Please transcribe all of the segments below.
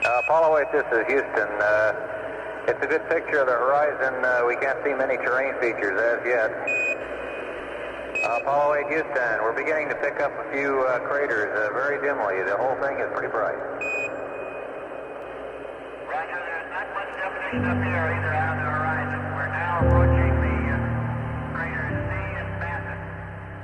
Apollo 8, this is Houston. It's a good picture of the horizon. We can't see many terrain features as yet. Apollo 8, Houston, we're beginning to pick up a few craters very dimly. The whole thing is pretty bright. Roger, there's not much definition up here either out on the horizon. We're now approaching the craters C and BAFTA.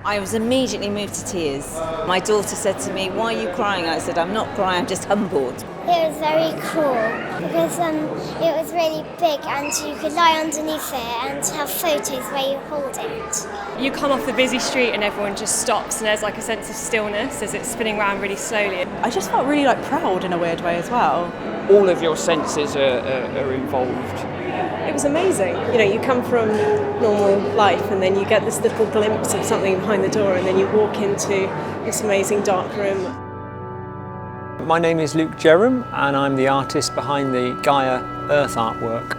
I was immediately moved to tears. My daughter said to me, "Why are you crying?" I said, "I'm not crying, I'm just humbled." It was very cool because it was really big and you could lie underneath it and have photos where you hold it. You come off the busy street and everyone just stops and there's like a sense of stillness as it's spinning around really slowly. I just felt really proud in a weird way as well. All of your senses are involved. It was amazing. You come from normal life and then you get this little glimpse of something behind the door and then you walk into this amazing dark room. My name is Luke Jerram and I'm the artist behind the Gaia Earth artwork.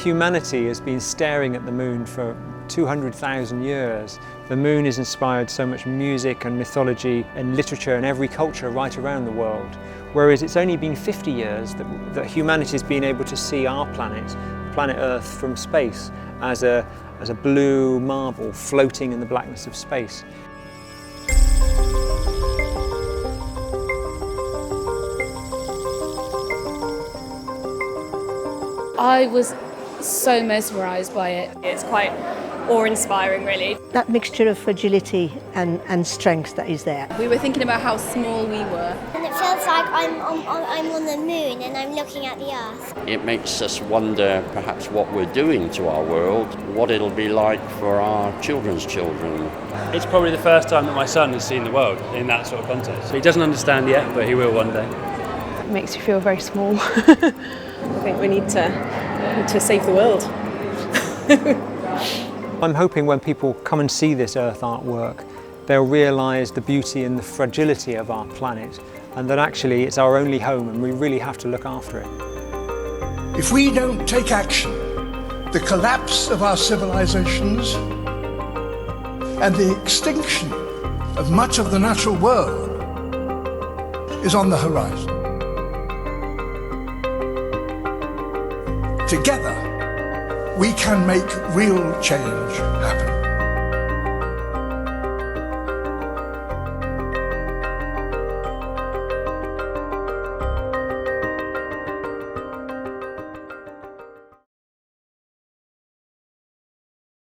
Humanity has been staring at the moon for 200,000 years. The moon has inspired so much music and mythology and literature in every culture right around the world. Whereas it's only been 50 years that humanity has been able to see our planet Earth, from space as a blue marble floating in the blackness of space. I was so mesmerised by it. It's quite awe-inspiring, really. That mixture of fragility and strength that is there. We were thinking about how small we were. And it feels like I'm on the moon and I'm looking at the Earth. It makes us wonder perhaps what we're doing to our world, what it'll be like for our children's children. It's probably the first time that my son has seen the world in that sort of context. He doesn't understand yet, but he will one day. It makes you feel very small. I think we need to save the world. I'm hoping when people come and see this Earth artwork, they'll realise the beauty and the fragility of our planet, and that actually it's our only home and we really have to look after it. If we don't take action, the collapse of our civilizations and the extinction of much of the natural world is on the horizon. Together, we can make real change happen.